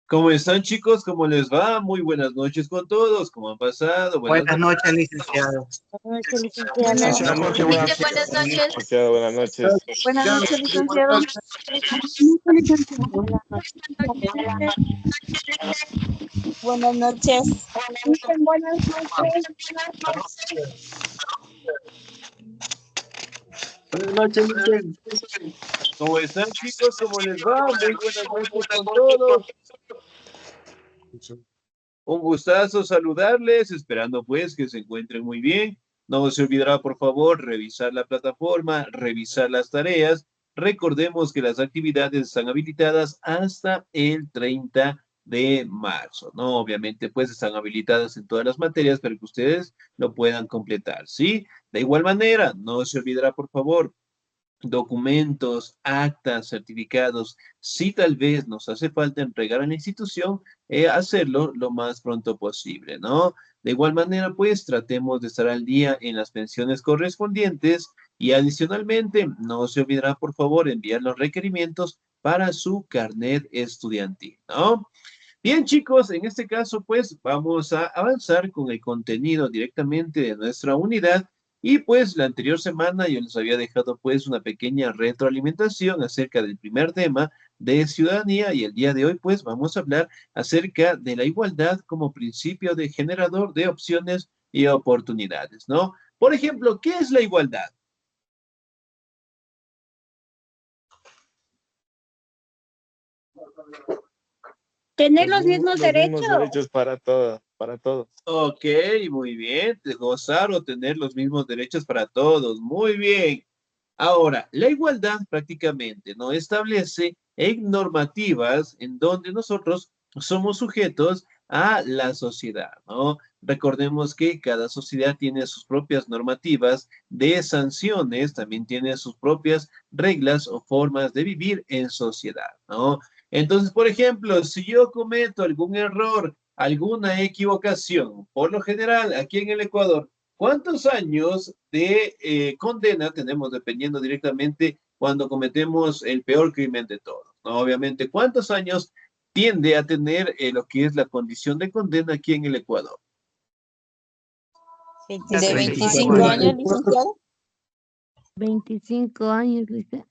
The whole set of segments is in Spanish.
¿Cómo están, chicos? ¿Cómo les va? Muy buenas noches con todos. ¿Cómo han pasado? Buenas Buenas noches. noches, licenciado. Buenas noches, licenciada. Buenas noches, Buenas noches. licenciado, buenas noches. Buenas noches, licenciado. Buenas noches. Dicen buenas noches. Buenas noches, Licen. ¿Cómo están, chicos? ¿Cómo les va? Muy buenas noches con todos. Un gustazo saludarles, esperando pues que se encuentren muy bien. No se olvidará, por favor, revisar la plataforma, revisar las tareas. Recordemos que las actividades están habilitadas hasta el 30 de marzo, ¿no? Obviamente, pues están habilitadas en todas las materias para que ustedes lo puedan completar, ¿sí? De igual manera, no se olvidará, por favor, documentos, actas, certificados, si tal vez nos hace falta entregar a la institución, hacerlo lo más pronto posible, ¿no? De igual manera, pues tratemos de estar al día en las pensiones correspondientes y adicionalmente, no se olvidará, por favor, enviar los requerimientos para su carnet estudiantil, ¿no? Bien, chicos, en este caso, pues vamos a avanzar con el contenido directamente de nuestra unidad. Y pues la anterior semana yo les había dejado pues una pequeña retroalimentación acerca del primer tema de ciudadanía y el día de hoy pues vamos a hablar acerca de la igualdad como principio de generador de opciones y oportunidades, ¿no? Por ejemplo, ¿qué es la igualdad? Tener los mismos Los derechos. mismos derechos para todos. Ok, muy bien, de gozar o tener los mismos derechos para todos, muy bien. Ahora, la igualdad prácticamente no establece en normativas en donde nosotros somos sujetos a la sociedad, ¿no? Recordemos que cada sociedad tiene sus propias normativas de sanciones, también tiene sus propias reglas o formas de vivir en sociedad, ¿no? Entonces, por ejemplo, si yo cometo algún error, alguna equivocación, por lo general, aquí en el Ecuador, ¿cuántos años de condena tenemos dependiendo directamente cuando cometemos el peor crimen de todos? ¿No? Obviamente, ¿cuántos años tiende a tener lo que es la condición de condena aquí en el Ecuador? De 25 25 años, licenciado. 25 años, licenciada.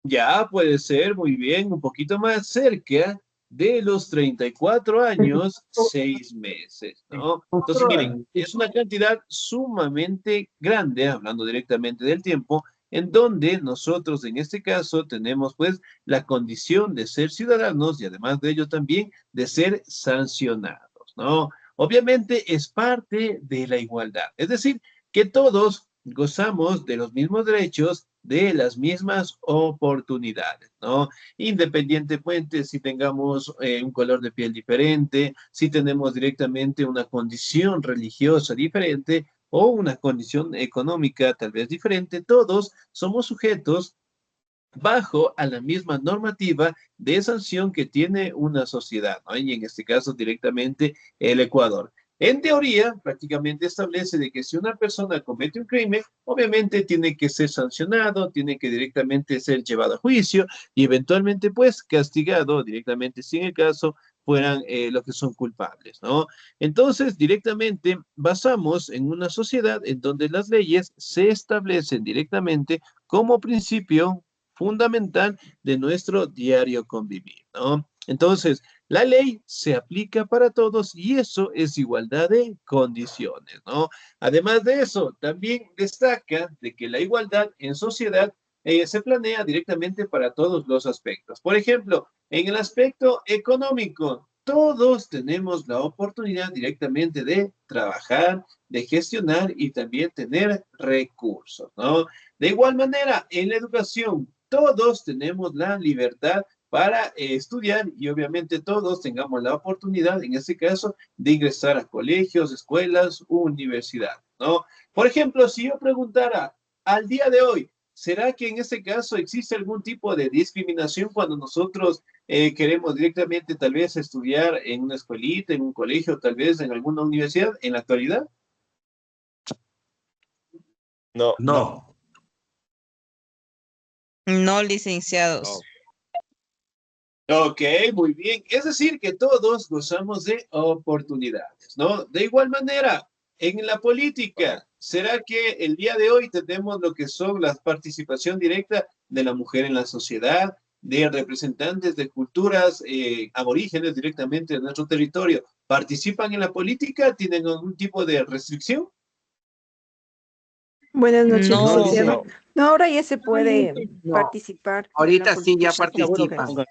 Ya puede ser muy bien, un poquito más cerca de los 34 años, 6 meses, ¿no? Entonces, miren, es una cantidad sumamente grande, hablando directamente del tiempo, en donde nosotros en este caso tenemos pues la condición de ser ciudadanos y además de ello también de ser sancionados, ¿no? Obviamente es parte de la igualdad, es decir, que todos gozamos de los mismos derechos, de las mismas oportunidades, ¿no? Independientemente si tengamos un color de piel diferente, si tenemos directamente una condición religiosa diferente o una condición económica tal vez diferente, todos somos sujetos bajo a la misma normativa de sanción que tiene una sociedad, ¿no? Y en este caso directamente el Ecuador. En teoría, prácticamente establece de que si una persona comete un crimen, obviamente tiene que ser sancionado, tiene que directamente ser llevado a juicio y eventualmente pues castigado directamente si en el caso fueran los que son culpables, ¿no? Entonces, directamente basamos en una sociedad en donde las leyes se establecen directamente como principio fundamental de nuestro diario convivir, ¿no? Entonces, la ley se aplica para todos y eso es igualdad de condiciones, ¿no? Además de eso, también destaca de que la igualdad en sociedad se planea directamente para todos los aspectos. Por ejemplo, en el aspecto económico, todos tenemos la oportunidad directamente de trabajar, de gestionar y también tener recursos, ¿no? De igual manera, en la educación, todos tenemos la libertad para estudiar y obviamente todos tengamos la oportunidad, en este caso, de ingresar a colegios, escuelas, universidades, ¿no? Por ejemplo, si yo preguntara al día de hoy, ¿será que en este caso existe algún tipo de discriminación cuando nosotros queremos directamente tal vez estudiar en una escuelita, en un colegio, tal vez en alguna universidad en la actualidad? No, No. No, licenciados. no. Ok, muy bien. Es decir, que todos gozamos de oportunidades, ¿no? De igual manera, en la política, ¿será que el día de hoy tenemos lo que son la participación directa de la mujer en la sociedad, de representantes de culturas aborígenes directamente de nuestro territorio? ¿Participan en la política? ¿Tienen algún tipo de restricción? Buenas noches, No. licenciado. No. No, ahora ya se puede No, participar en la ahorita sí ya política. participan.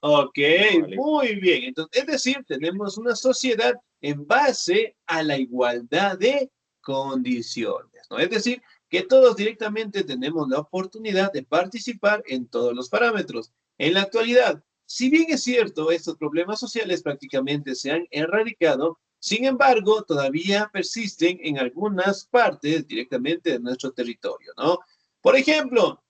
Ok, Vale. muy bien. Entonces, es decir, tenemos una sociedad en base a la igualdad de condiciones, ¿no? Es decir, que todos directamente tenemos la oportunidad de participar en todos los parámetros. En la actualidad, si bien es cierto, estos problemas sociales prácticamente se han erradicado, sin embargo, todavía persisten en algunas partes directamente de nuestro territorio, ¿no? Por ejemplo,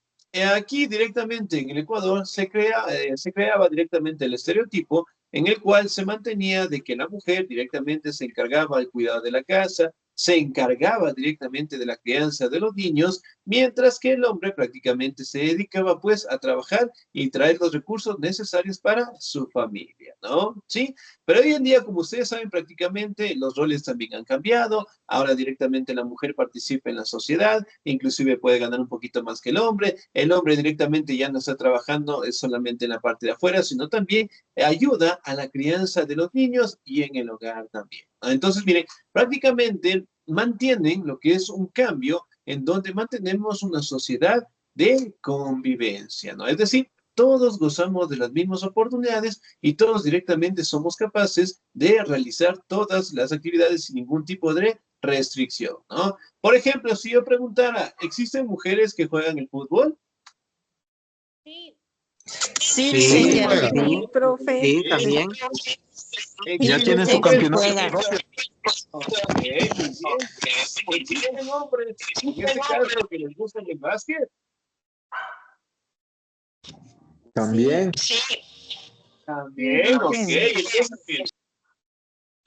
aquí directamente en el Ecuador se creaba directamente el estereotipo en el cual se mantenía de que la mujer directamente se encargaba del cuidado de la casa, se encargaba directamente de la crianza de los niños, mientras que el hombre prácticamente se dedicaba pues a trabajar y traer los recursos necesarios para su familia, ¿no? Sí, pero hoy en día, como ustedes saben, prácticamente los roles también han cambiado. Ahora directamente la mujer participa en la sociedad, inclusive puede ganar un poquito más que el hombre. El hombre directamente ya no está trabajando solamente en la parte de afuera, sino también ayuda a la crianza de los niños y en el hogar también, ¿no? Entonces, miren, prácticamente mantienen lo que es un cambio en donde mantenemos una sociedad de convivencia, ¿no? Es decir, todos gozamos de las mismas oportunidades y todos directamente somos capaces de realizar todas las actividades sin ningún tipo de restricción, ¿no? Por ejemplo, si yo preguntara, ¿existen mujeres que juegan el fútbol? Sí, Sí, licenciado. Sí, profe. sí, también. ¿Existen tiene su hombres campeonato. Ok, muy bien. ¿Existen hombres, en este caso, que les gusta el básquet? También. También, ok. Entonces, miren,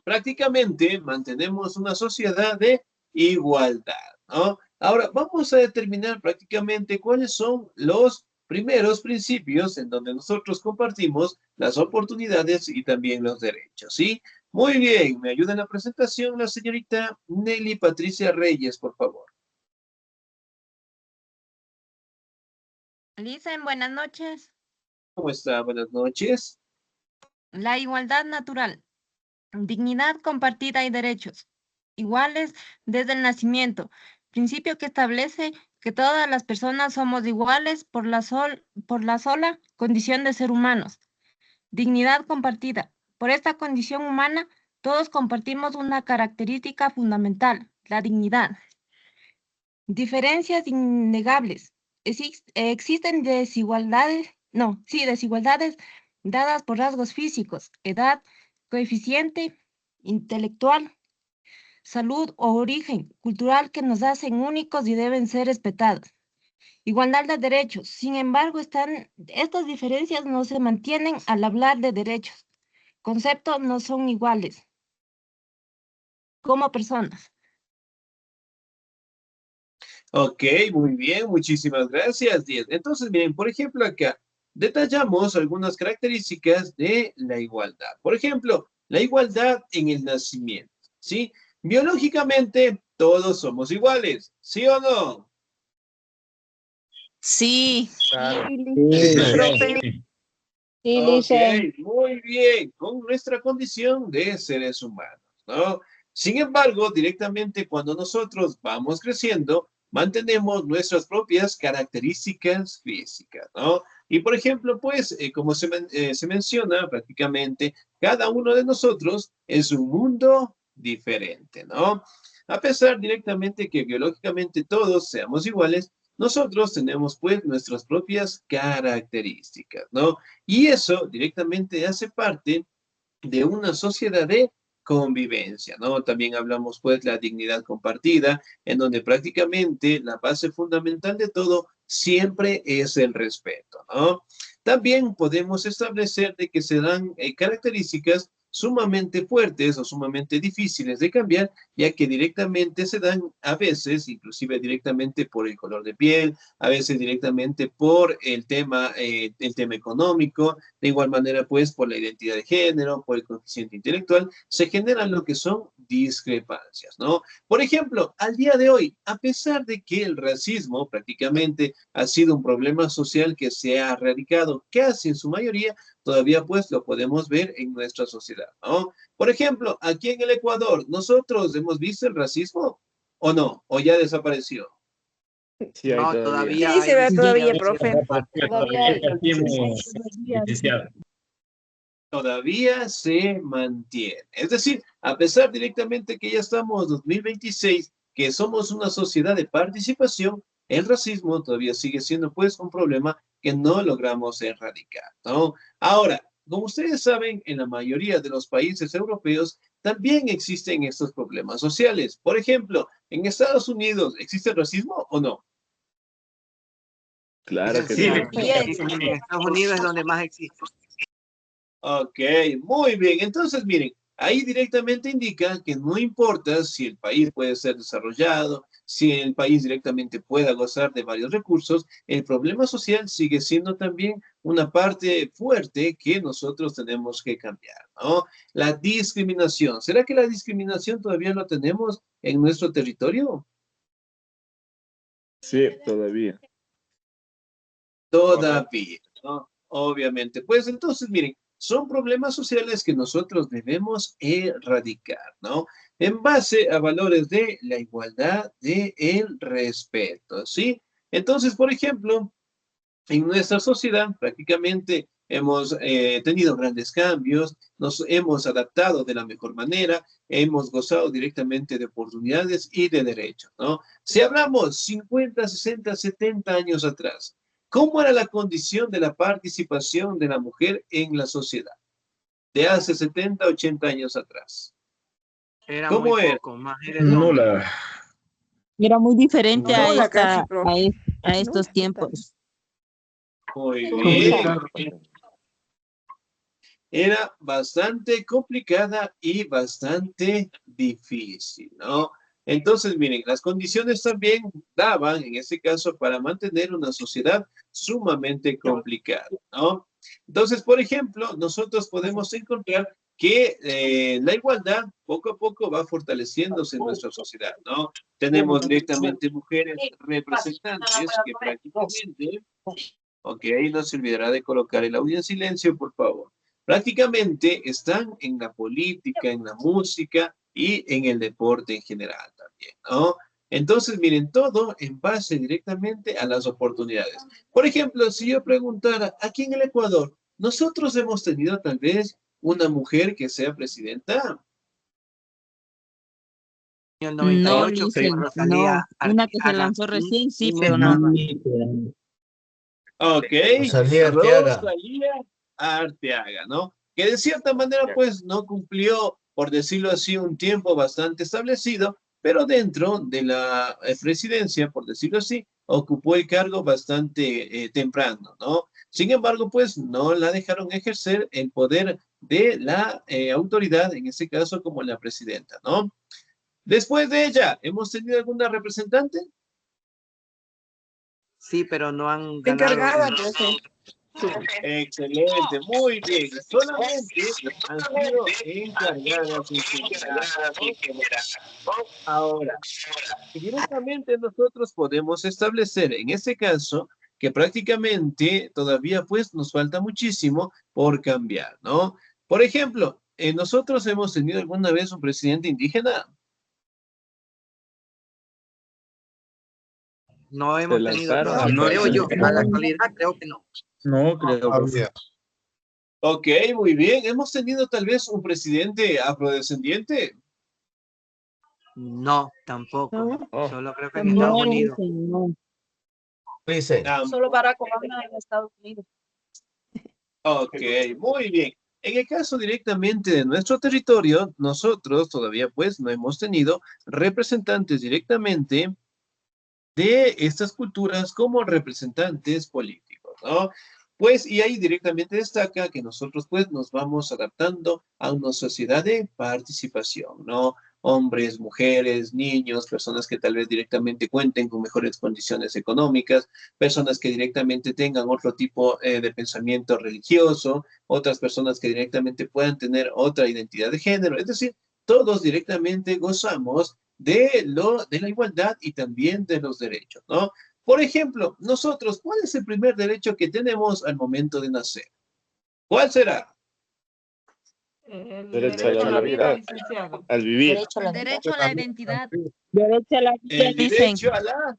prácticamente mantenemos una sociedad de igualdad, ¿no? Ahora, vamos a determinar prácticamente cuáles son los primeros principios en donde nosotros compartimos las oportunidades y también los derechos, ¿sí? Muy bien, me ayuda en la presentación la señorita Nelly Patricia Reyes, por favor. Lisen, buenas noches. ¿Cómo está? Buenas noches. La igualdad natural, dignidad compartida y derechos iguales desde el nacimiento, principio que establece que todas las personas somos iguales por la sola condición de ser humanos. Dignidad compartida. Por esta condición humana, todos compartimos una característica fundamental, la dignidad. Diferencias innegables. Existen desigualdades dadas por rasgos físicos, edad, coeficiente intelectual, salud o origen cultural que nos hacen únicos y deben ser respetados. Igualdad de derechos. Sin embargo, estas diferencias no se mantienen al hablar de derechos. Conceptos no son iguales como personas. Ok, muy bien, muchísimas gracias, 10. Entonces, miren, por ejemplo, acá detallamos algunas características de la igualdad. Por ejemplo, la igualdad en el nacimiento, ¿sí? Biológicamente, todos somos iguales, ¿sí o no? Sí, Claro. Sí, profe. Sí, Ok, dice. muy bien, con nuestra condición de seres humanos, ¿no? Sin embargo, directamente cuando nosotros vamos creciendo, mantenemos nuestras propias características físicas, ¿no? Y por ejemplo, pues, como se menciona prácticamente, cada uno de nosotros es un mundo diferente, ¿no? A pesar directamente que biológicamente todos seamos iguales, nosotros tenemos pues nuestras propias características, ¿no? Y eso directamente hace parte de una sociedad de convivencia, ¿no? También hablamos pues la dignidad compartida, en donde prácticamente la base fundamental de todo siempre es el respeto, ¿no? También podemos establecer de que se dan características sumamente fuertes o sumamente difíciles de cambiar, ya que directamente se dan a veces, inclusive directamente por el color de piel, a veces directamente por el tema económico, de igual manera pues por la identidad de género, por el coeficiente intelectual, se generan lo que son discrepancias, ¿no? Por ejemplo, al día de hoy, a pesar de que el racismo prácticamente ha sido un problema social que se ha erradicado casi en su mayoría, todavía pues lo podemos ver en nuestra sociedad, ¿no? Por ejemplo, aquí en el Ecuador, ¿nosotros hemos visto el racismo o no? ¿O ya desapareció? Sí, hay No, todavía. todavía Sí, hay se ve todavía, discriminación. profe. Todavía hay. Todavía se mantiene. Es decir, a pesar directamente que ya estamos 2026, que somos una sociedad de participación, el racismo todavía sigue siendo pues un problema que no logramos erradicar, ¿no? Ahora, como ustedes saben, en la mayoría de los países europeos también existen estos problemas sociales. Por ejemplo, en Estados Unidos, ¿existe racismo o no? Claro que Sí, sí. en Estados Unidos es donde más existe. Ok, muy bien. Entonces, miren, ahí directamente indica que no importa si el país puede ser desarrollado, si el país directamente pueda gozar de varios recursos, el problema social sigue siendo también una parte fuerte que nosotros tenemos que cambiar, ¿no? La discriminación. ¿Será que la discriminación todavía lo tenemos en nuestro territorio? Sí, todavía. Todavía, ¿no? Obviamente. Pues entonces, miren, son problemas sociales que nosotros debemos erradicar, ¿no? En base a valores de la igualdad, de el respeto, ¿sí? Entonces, por ejemplo, en nuestra sociedad prácticamente hemos tenido grandes cambios, nos hemos adaptado de la mejor manera, hemos gozado directamente de oportunidades y de derechos, ¿no? Si hablamos 50, 60, 70 años atrás, ¿cómo era la condición de la participación de la mujer en la sociedad? De hace 70, 80 años atrás. Era muy ¿Cómo era? poco, más era el hombre. Nula. Era muy diferente No, a la casi, profe. a estos tiempos. Muy Complicado. bien. Era bastante complicada y bastante difícil, ¿no? Entonces, miren, las condiciones también daban, en este caso, para mantener una sociedad sumamente complicada, ¿no? Entonces, por ejemplo, nosotros podemos encontrar que la igualdad poco a poco va fortaleciéndose en nuestra sociedad, ¿no? Tenemos directamente mujeres representantes que prácticamente, ok, no se olvidará de colocar el audio en silencio, por favor. Prácticamente están en la política, en la música y en el deporte en general también, ¿no? Entonces, miren, todo en base directamente a las oportunidades. Por ejemplo, si yo preguntara, aquí en el Ecuador, nosotros hemos tenido tal vez una mujer que sea presidenta. En el No, 98, dicen, cuando no. salía Una que se Arteaga lanzó recién, sí, y pero no. Mendoza. Ok, Rosalía Arteaga. Rosalía Arteaga, ¿no? Que de cierta manera, pues, no cumplió, por decirlo así, un tiempo bastante establecido, pero dentro de la presidencia, por decirlo así, ocupó el cargo bastante temprano, ¿no? Sin embargo, pues, no la dejaron ejercer el poder de la autoridad, en este caso, como la presidenta, ¿no? Después de ella, ¿hemos tenido alguna representante? Sí, pero no han ganado. Encargada, profe. Excelente, muy bien. Solamente han sido encargadas en general, ¿no? Ahora, directamente nosotros podemos establecer en este caso que prácticamente todavía pues nos falta muchísimo por cambiar, ¿no? Por ejemplo, nosotros hemos tenido alguna vez un presidente indígena. No hemos Se tenido, lanzaron. creo yo, a la actualidad creo que no. No, creo. Todavía. Ok, muy bien. ¿Hemos tenido tal vez un presidente afrodescendiente? No, tampoco. No, Oh, Solo creo que en tampoco. Estados No, Unidos. dicen, no. Dicen. Solo Barack Obama en Estados Unidos. Ok, muy bien. En el caso directamente de nuestro territorio, nosotros todavía pues no hemos tenido representantes directamente de estas culturas como representantes políticos, ¿no? Pues, y ahí directamente destaca que nosotros pues nos vamos adaptando a una sociedad de participación, ¿no? Hombres, mujeres, niños, personas que tal vez directamente cuenten con mejores condiciones económicas, personas que directamente tengan otro tipo de pensamiento religioso, otras personas que directamente puedan tener otra identidad de género, es decir, todos directamente gozamos de la igualdad y también de los derechos, ¿no? Por ejemplo, nosotros, ¿cuál es el primer derecho que tenemos al momento de nacer? ¿Cuál será? El Derecho a la vida, licenciado. al vivir. El derecho a la identidad. Derecho a la vida, El dicen. derecho a la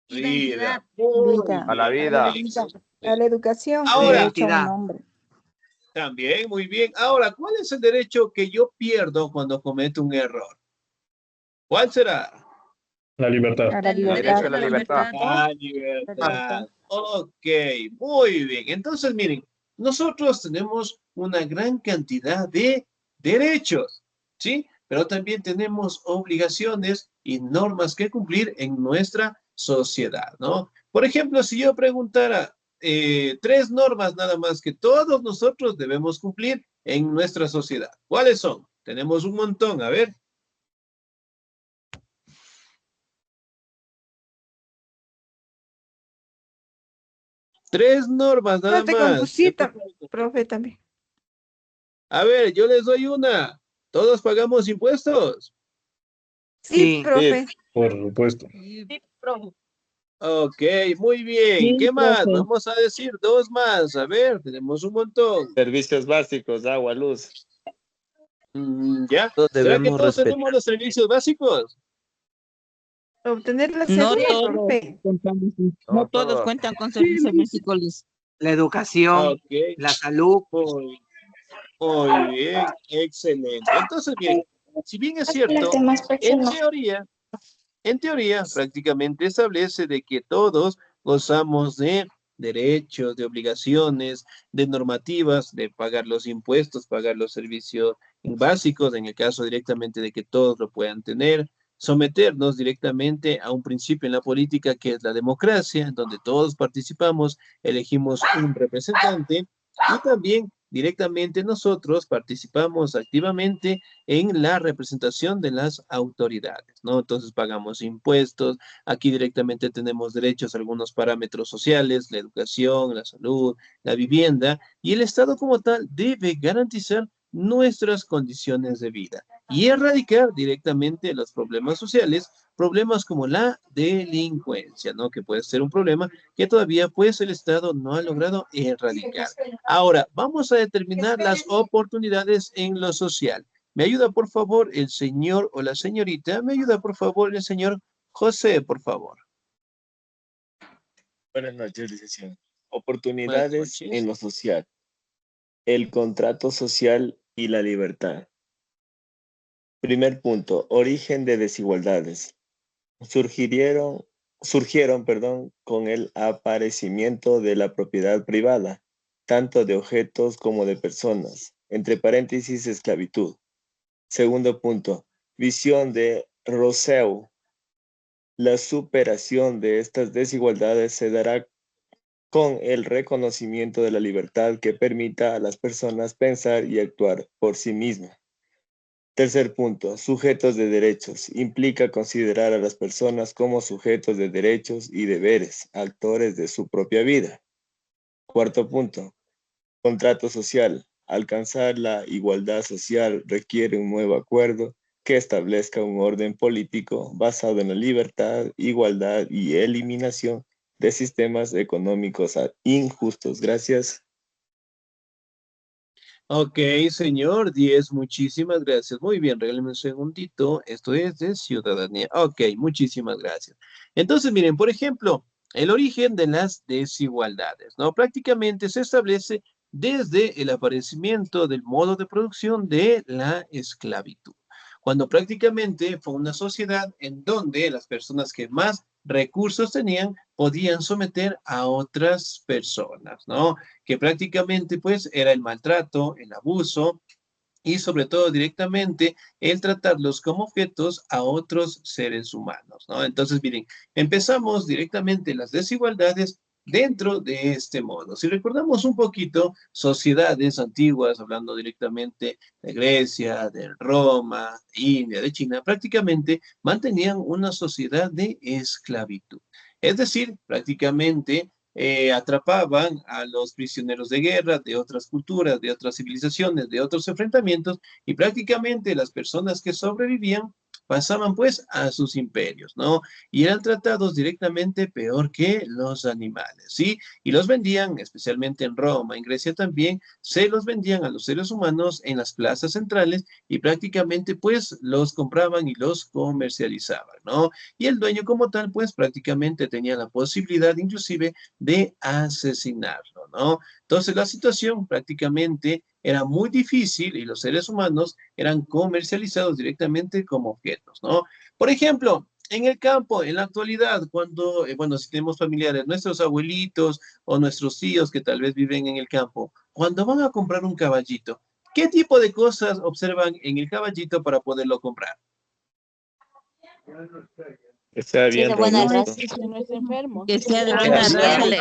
Identidad. vida. Muy Vida. A la bien, vida. excelente. A la educación. Ahora, Derecho a un Identidad. nombre. también, muy bien. Ahora, ¿cuál es el derecho que yo pierdo cuando cometo un error? ¿Cuál será? La libertad. A la El libertad. derecho a la libertad. La libertad. Ok, muy bien. Entonces, miren, nosotros tenemos una gran cantidad de derechos, ¿sí? Pero también tenemos obligaciones y normas que cumplir en nuestra sociedad, ¿no? Por ejemplo, si yo preguntara 3 normas nada más que todos nosotros debemos cumplir en nuestra sociedad, ¿cuáles son? Tenemos un montón, a ver. Tres normas nada Profe, más. compusita. Profe también. A ver, yo les doy una. ¿Todos pagamos impuestos? Sí, Sí. profe. Por supuesto. Sí, profe. Ok, muy bien. Sí, ¿Qué más? profe. Vamos a decir 2 más. A ver, tenemos un montón. Servicios básicos, agua, luz. ¿Ya? Todos ¿Será que debemos todos respetar. tenemos los servicios básicos? Obtener la No cédula, todos profe. contamos, No no todos todos. cuentan con servicios básicos. La educación, Ok, la salud. muy, muy bien, excelente. Entonces, bien, si bien es cierto, en teoría, prácticamente establece de que todos gozamos de derechos, de obligaciones, de normativas, de pagar los impuestos, pagar los servicios básicos, en el caso directamente de que todos lo puedan tener, someternos directamente a un principio en la política que es la democracia, en donde todos participamos, elegimos un representante y también directamente nosotros participamos activamente en la representación de las autoridades, ¿no? Entonces pagamos impuestos, aquí directamente tenemos derechos a algunos parámetros sociales, la educación, la salud, la vivienda, y el Estado como tal debe garantizar nuestras condiciones de vida y erradicar directamente los problemas sociales, problemas como la delincuencia, ¿no? Que puede ser un problema que todavía pues el Estado no ha logrado erradicar. Ahora, vamos a determinar las oportunidades en lo social. ¿Me ayuda, por favor, el señor o la señorita? ¿Me ayuda, por favor, el señor José, por favor? Buenas noches, licenciado. Buenas Oportunidades noches. en lo social. El contrato social y la libertad. Primer punto, origen de desigualdades. Surgieron, con el aparecimiento de la propiedad privada, tanto de objetos como de personas, entre paréntesis, esclavitud. Segundo punto, visión de Rousseau. La superación de estas desigualdades se dará con el reconocimiento de la libertad que permita a las personas pensar y actuar por sí mismas. Tercer punto, sujetos de derechos. Implica considerar a las personas como sujetos de derechos y deberes, actores de su propia vida. Cuarto punto, contrato social. Alcanzar la igualdad social requiere un nuevo acuerdo que establezca un orden político basado en la libertad, igualdad y eliminación de sistemas económicos injustos. Gracias. Ok, señor 10, muchísimas gracias. Muy bien, regáleme un segundito. Esto es de ciudadanía. Ok, muchísimas gracias. Entonces, miren, por ejemplo, el origen de las desigualdades, ¿no? Prácticamente se establece desde el aparecimiento del modo de producción de la esclavitud, cuando prácticamente fue una sociedad en donde las personas que más recursos tenían podían someter a otras personas, ¿no? Que prácticamente pues era el maltrato, el abuso y sobre todo directamente el tratarlos como objetos a otros seres humanos, ¿no? Entonces, miren, empezamos directamente las desigualdades dentro de este modo. Si recordamos un poquito, sociedades antiguas, hablando directamente de Grecia, de Roma, India, de China, prácticamente mantenían una sociedad de esclavitud. Es decir, prácticamente atrapaban a los prisioneros de guerra de otras culturas, de otras civilizaciones, de otros enfrentamientos, y prácticamente las personas que sobrevivían pasaban pues a sus imperios, ¿no? Y eran tratados directamente peor que los animales, ¿sí? Y los vendían, especialmente en Roma, en Grecia también, se los vendían a los seres humanos en las plazas centrales y prácticamente pues los compraban y los comercializaban, ¿no? Y el dueño como tal pues prácticamente tenía la posibilidad inclusive de asesinarlo, ¿no? Entonces la situación prácticamente era muy difícil y los seres humanos eran comercializados directamente como objetos, ¿no? Por ejemplo, en el campo, en la actualidad, cuando, bueno, si tenemos familiares, nuestros abuelitos o nuestros tíos que tal vez viven en el campo, cuando van a comprar un caballito, ¿qué tipo de cosas observan en el caballito para poderlo comprar? Que sea bien de buena robusto. raza. Que no esté enfermo. Que sea de Ah, buena sí, raza y sí.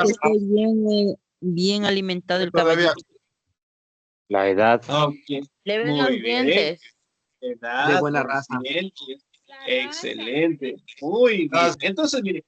que esté bien alimentado el Todavía. caballito. La edad. Ok, Le ven muy los bien. dientes. Edad, De buena raza. bien, excelente, muy bien. Entonces, mire,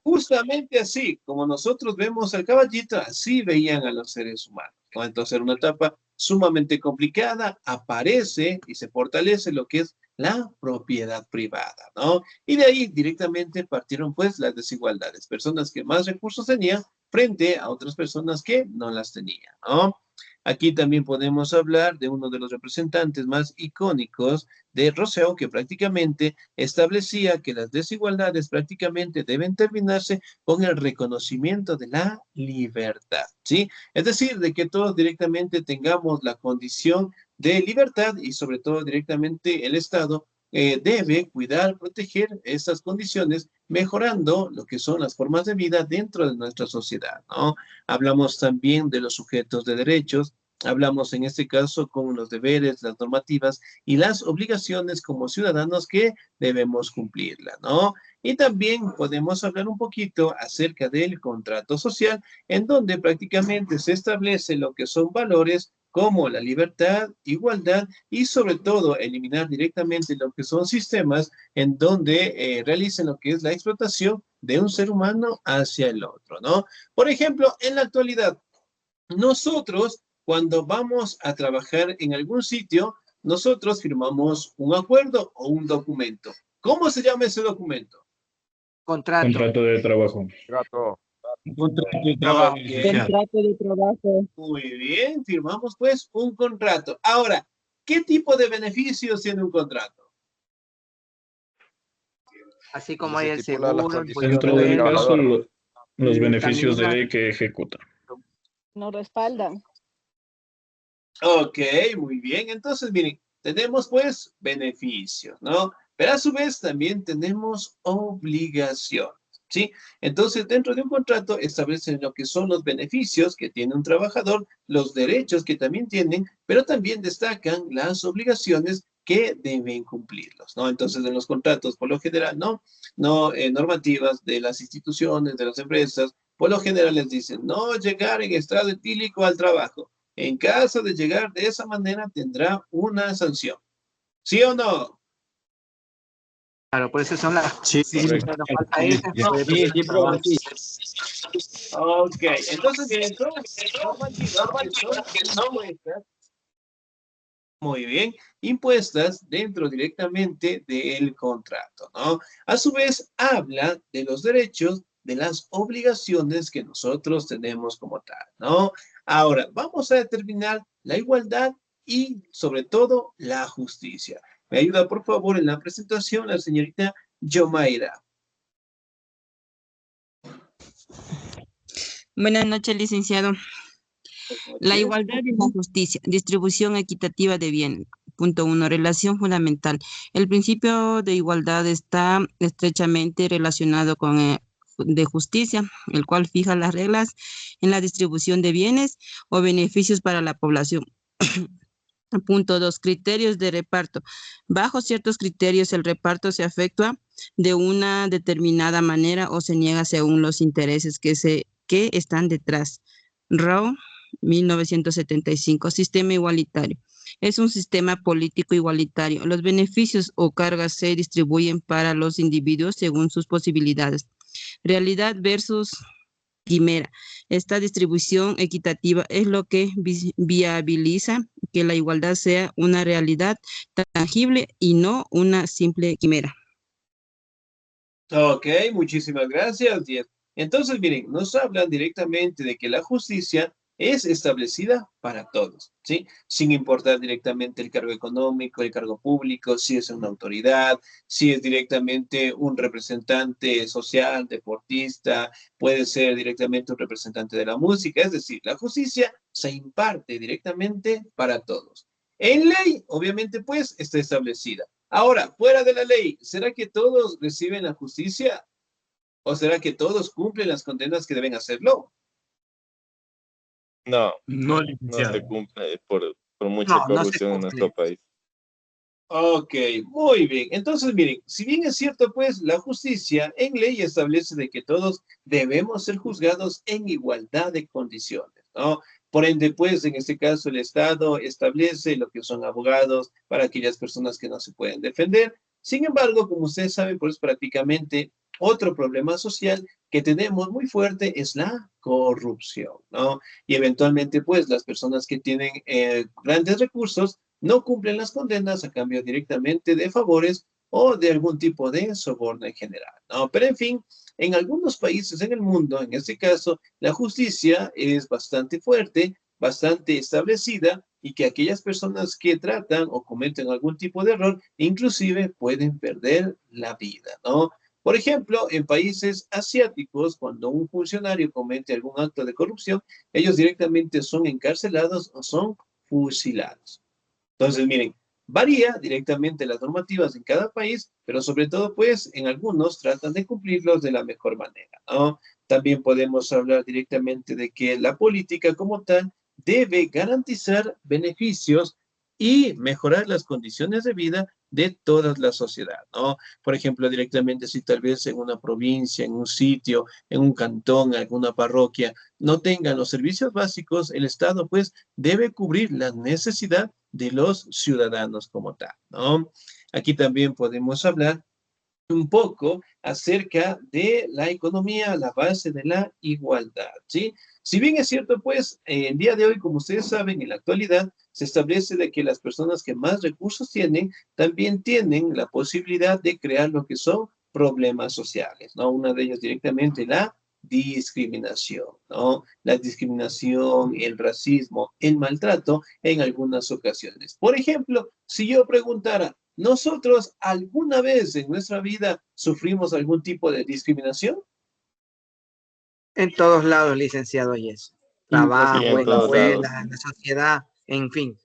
justamente así, como nosotros vemos al caballito, así veían a los seres humanos, ¿no? Entonces, era una etapa sumamente complicada, aparece y se fortalece lo que es la propiedad privada, ¿no? Y de ahí directamente partieron, pues, las desigualdades. Personas que más recursos tenían frente a otras personas que no las tenían, ¿no? Aquí también podemos hablar de uno de los representantes más icónicos de Rousseau, que prácticamente establecía que las desigualdades prácticamente deben terminarse con el reconocimiento de la libertad, ¿sí? Es decir, de que todos directamente tengamos la condición de libertad y sobre todo directamente el Estado debe cuidar, proteger estas condiciones, mejorando lo que son las formas de vida dentro de nuestra sociedad, ¿no? Hablamos también de los sujetos de derechos, hablamos en este caso con los deberes, las normativas y las obligaciones como ciudadanos que debemos cumplirla, ¿no? Y también podemos hablar un poquito acerca del contrato social, en donde prácticamente se establece lo que son valores como la libertad, igualdad y sobre todo eliminar directamente lo que son sistemas en donde realicen lo que es la explotación de un ser humano hacia el otro, ¿no? Por ejemplo, en la actualidad, nosotros cuando vamos a trabajar en algún sitio, nosotros firmamos un acuerdo o un documento. ¿Cómo se llama ese documento? Contrato. Contrato de trabajo. Contrato de trabajo. Ok, Contrato de trabajo. muy bien, firmamos pues un contrato. Ahora, ¿qué tipo de beneficios tiene un contrato? Así como Se hay el estipula las seguro, el condiciones Dentro del sueldo, caso, trabajador. los y beneficios de también ley que ejecuta. Nos respaldan. Ok, muy bien. Entonces, miren, tenemos pues beneficios, ¿no? Pero a su vez también tenemos obligaciones, ¿sí? Entonces, dentro de un contrato establecen lo que son los beneficios que tiene un trabajador, los derechos que también tienen, pero también destacan las obligaciones que deben cumplirlos, ¿no? Entonces, en los contratos, por lo general, ¿no? No normativas de las instituciones, de las empresas, por lo general les dicen, no llegar en estado etílico al trabajo. En caso de llegar de esa manera, tendrá una sanción. ¿Sí o no? claro, por eso son las... Sí, Correcto. Nos falta esa, puede perder trabajo. Ok, entonces miren, son normativas que son impuestas. Muy bien, impuestas dentro directamente del contrato, ¿no? A su vez, habla de los derechos, de las obligaciones que nosotros tenemos como tal, ¿no? Ahora, vamos a determinar la igualdad y, sobre todo, la justicia. Me ayuda, por favor, en la presentación la señorita Yomaira. Buenas noches, licenciado. La igualdad y la justicia, distribución equitativa de bienes. Punto 1, relación fundamental. El principio de igualdad está estrechamente relacionado con de justicia, el cual fija las reglas en la distribución de bienes o beneficios para la población. Punto 2, criterios de reparto. Bajo ciertos criterios, el reparto se efectúa de una determinada manera o se niega según los intereses que que están detrás. Rao, 1975, sistema igualitario. Es un sistema político igualitario. Los beneficios o cargas se distribuyen para los individuos según sus posibilidades. Realidad versus quimera. Esta distribución equitativa es lo que viabiliza que la igualdad sea una realidad tangible y no una simple quimera. Ok, muchísimas gracias, Diez. Entonces, miren, nos hablan directamente de que la justicia es establecida para todos, ¿sí? Sin importar directamente el cargo económico, el cargo público, si es una autoridad, si es directamente un representante social, deportista, puede ser directamente un representante de la música, es decir, la justicia se imparte directamente para todos. En ley, obviamente, pues, está establecida. Ahora, fuera de la ley, ¿será que todos reciben la justicia? ¿O será que todos cumplen las condenas que deben hacerlo? No, No, no licenciado. se cumple por mucha No, no se corrupción en nuestro cumple. país. Ok, muy bien. Entonces, miren, si bien es cierto, pues, la justicia en ley establece de que todos debemos ser juzgados en igualdad de condiciones, ¿no? Por ende, pues, en este caso, el Estado establece lo que son abogados para aquellas personas que no se pueden defender. Sin embargo, como ustedes saben, pues, prácticamente otro problema social que tenemos muy fuerte es la corrupción, ¿no? Y eventualmente, pues, las personas que tienen grandes recursos no cumplen las condenas a cambio directamente de favores o de algún tipo de soborno en general, ¿no? Pero en fin, en algunos países en el mundo, en este caso, la justicia es bastante fuerte, bastante establecida y que aquellas personas que tratan o cometen algún tipo de error, inclusive pueden perder la vida, ¿no? Por ejemplo, en países asiáticos, cuando un funcionario comete algún acto de corrupción, ellos directamente son encarcelados o son fusilados. Entonces, miren, varía directamente las normativas en cada país, pero sobre todo, pues, en algunos tratan de cumplirlos de la mejor manera, ¿no? También podemos hablar directamente de que la política como tal debe garantizar beneficios y mejorar las condiciones de vida de toda la sociedad, ¿no? Por ejemplo, directamente si tal vez en una provincia, en un sitio, en un cantón, alguna parroquia, no tengan los servicios básicos, el Estado, pues, debe cubrir la necesidad de los ciudadanos como tal, ¿no? Aquí también podemos hablar un poco acerca de la economía, la base de la igualdad, ¿sí? Si bien es cierto, pues, el día de hoy, como ustedes saben, en la actualidad, se establece de que las personas que más recursos tienen, también tienen la posibilidad de crear lo que son problemas sociales, ¿no? Una de ellas directamente la discriminación, ¿no? La discriminación, el racismo, el maltrato en algunas ocasiones. Por ejemplo, si yo preguntara, ¿nosotros alguna vez en nuestra vida sufrimos algún tipo de discriminación? En todos lados, licenciado, y eso. Sí, Trabajo, en en la todos lados. escuela, en la sociedad, en fin.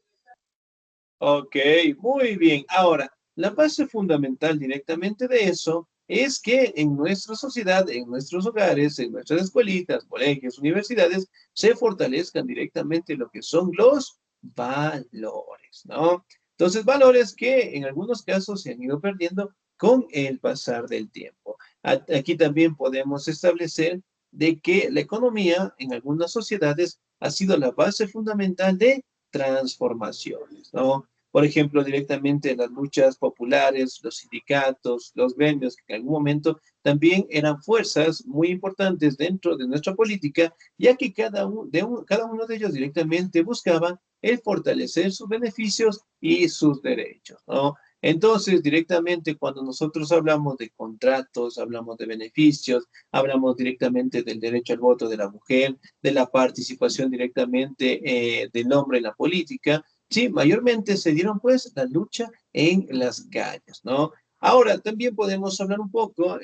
Ok, muy bien. Ahora, la base fundamental directamente de eso es que en nuestra sociedad, en nuestros hogares, en nuestras escuelitas, colegios, universidades, se fortalezcan directamente lo que son los valores, ¿no? Entonces, valores que en algunos casos se han ido perdiendo con el pasar del tiempo. Aquí también podemos establecer de que la economía en algunas sociedades ha sido la base fundamental de transformaciones, ¿no? Por ejemplo, directamente las luchas populares, los sindicatos, los gremios, que en algún momento también eran fuerzas muy importantes dentro de nuestra política, ya que cada uno de ellos directamente buscaba el fortalecer sus beneficios y sus derechos, ¿no? Entonces, directamente cuando nosotros hablamos de contratos, hablamos de beneficios, hablamos directamente del derecho al voto de la mujer, de la participación directamente del hombre en la política, sí, mayormente se dieron pues la lucha en las calles, ¿no? Ahora, también podemos hablar un poco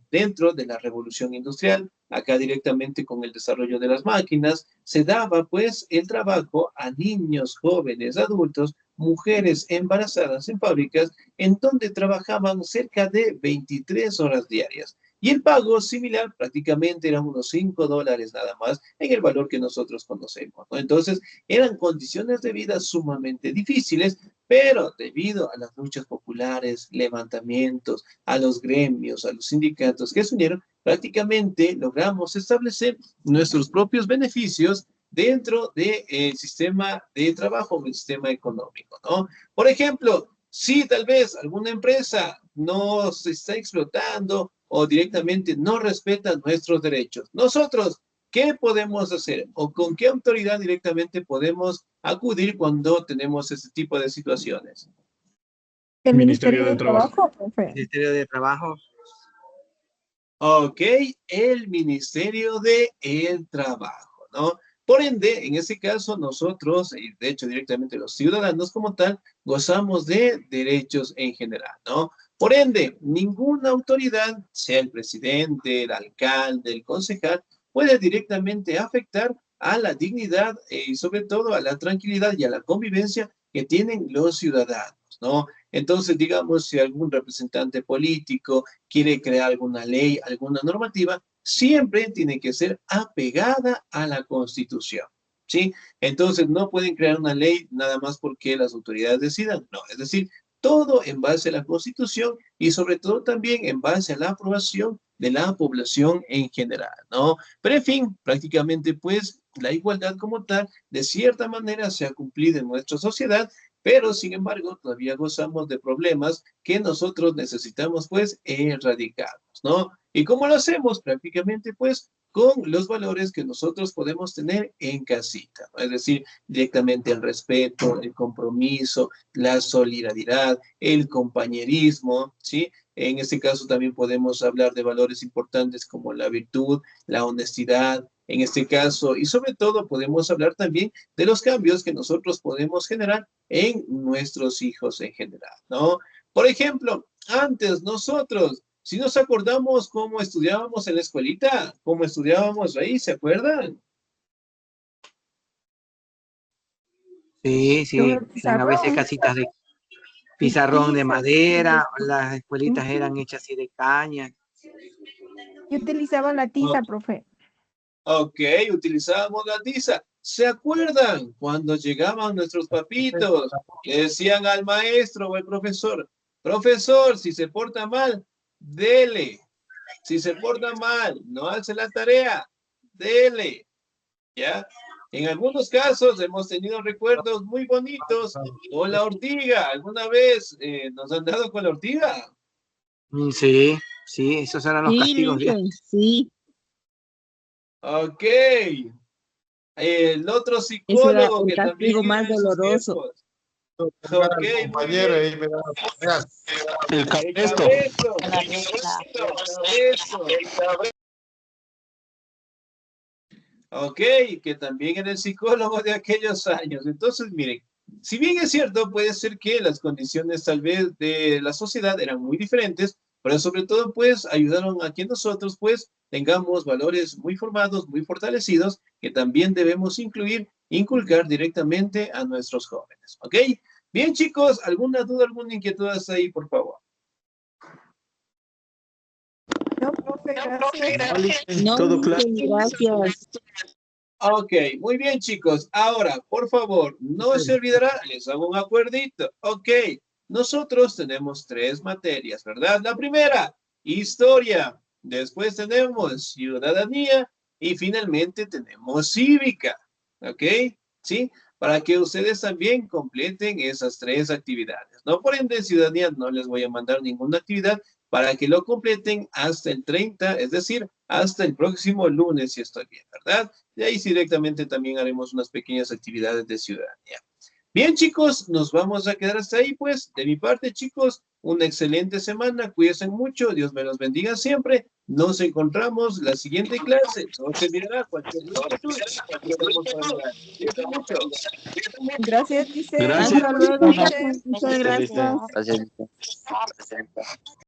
dentro de la revolución industrial, acá directamente con el desarrollo de las máquinas, se daba pues el trabajo a niños, jóvenes, adultos, mujeres embarazadas en fábricas, en donde trabajaban cerca de 23 horas diarias. Y el pago similar prácticamente eran unos $5 nada más en el valor que nosotros conocemos, ¿no? Entonces, eran condiciones de vida sumamente difíciles, pero debido a las luchas populares, levantamientos, a los gremios, a los sindicatos que se unieron, prácticamente logramos establecer nuestros propios beneficios dentro del sistema de trabajo, el sistema económico, ¿no? Por ejemplo, si tal vez alguna empresa no se está explotando o directamente no respeta nuestros derechos, nosotros, ¿qué podemos hacer? ¿O con qué autoridad directamente podemos acudir cuando tenemos este tipo de situaciones? El Ministerio Ministerio del de Trabajo. Trabajo, profe. Ministerio de Trabajo. Ok, el Ministerio del Trabajo, ¿no? Por ende, en ese caso, nosotros, y de hecho directamente los ciudadanos como tal, gozamos de derechos en general, ¿no? Por ende, ninguna autoridad, sea el presidente, el alcalde, el concejal, puede directamente afectar a la dignidad y sobre todo a la tranquilidad y a la convivencia que tienen los ciudadanos, ¿no? Entonces, digamos, si algún representante político quiere crear alguna ley, alguna normativa, siempre tiene que ser apegada a la Constitución, ¿sí? Entonces, no pueden crear una ley nada más porque las autoridades decidan, no, es decir, todo en base a la Constitución y sobre todo también en base a la aprobación de la población en general, ¿no? Pero en fin, prácticamente pues la igualdad como tal, de cierta manera se ha cumplido en nuestra sociedad, pero sin embargo todavía gozamos de problemas que nosotros necesitamos pues erradicarlos, ¿no? ¿Y cómo lo hacemos? Prácticamente pues con los valores que nosotros podemos tener en casita, ¿no? Es decir, directamente el respeto, el compromiso, la solidaridad, el compañerismo, ¿sí? En este caso también podemos hablar de valores importantes como la virtud, la honestidad, en este caso, y sobre todo podemos hablar también de los cambios que nosotros podemos generar en nuestros hijos en general, ¿no? Por ejemplo, antes nosotros, si nos acordamos cómo estudiábamos en la escuelita, cómo estudiábamos ahí, ¿se acuerdan? Sí, sí. Eran a veces Pizarrón. casitas de pizarrón de Sí, madera, las escuelitas eran hechas así de caña. Yo utilizaba la tiza, profe. Ok, utilizábamos la tiza. ¿Se acuerdan cuando llegaban nuestros papitos? Le decían al maestro o al profesor, profesor, si se porta mal, dele. Si se porta mal, no hace la tarea, dele. ¿Ya? En algunos casos hemos tenido recuerdos muy bonitos con la ortiga. ¿Alguna vez nos han dado con la ortiga? Sí, sí, esos eran los Sí, castigos. Lincoln, sí. Ok. El otro Ese era psicólogo el que también castigo más era en sus doloroso. tiempos. Ok, muy bien. El El cabresto. cabresto. A la resta. El cabresto. Ok, que también era el psicólogo de aquellos años. Entonces, miren, si bien es cierto, puede ser que las condiciones tal vez de la sociedad eran muy diferentes, pero sobre todo, pues, ayudaron a que nosotros, pues, tengamos valores muy formados, muy fortalecidos, que también debemos inculcar directamente a nuestros jóvenes. ¿Ok? Bien, chicos, ¿alguna duda, alguna inquietud hasta ahí, por favor? No, profe, gracias. No, Todo claro. Lincoln, gracias. Ok, muy bien, chicos. Ahora, por favor, no se olvidará, les hago un acuerdito. Ok, nosotros tenemos 3 materias, ¿verdad? La primera, historia. Después tenemos ciudadanía y finalmente tenemos cívica. ¿Ok? ¿Sí? Para que ustedes también completen esas 3 actividades. No, por ende, ciudadanía no les voy a mandar ninguna actividad para que lo completen hasta el 30, es decir, hasta el próximo lunes, si estoy bien, ¿verdad? De ahí sí directamente también haremos unas pequeñas actividades de ciudadanía. Bien, chicos, nos vamos a quedar hasta ahí, pues. De mi parte, chicos, una excelente semana. Cuídense mucho. Dios me los bendiga siempre. Nos encontramos la siguiente clase. No se olvidará cualquier inquietud. Aquí estamos para ayudar. Cuídense mucho. Gracias, dice. Gracias. Hasta luego, Dice. profe. Muchas gracias. Gracias.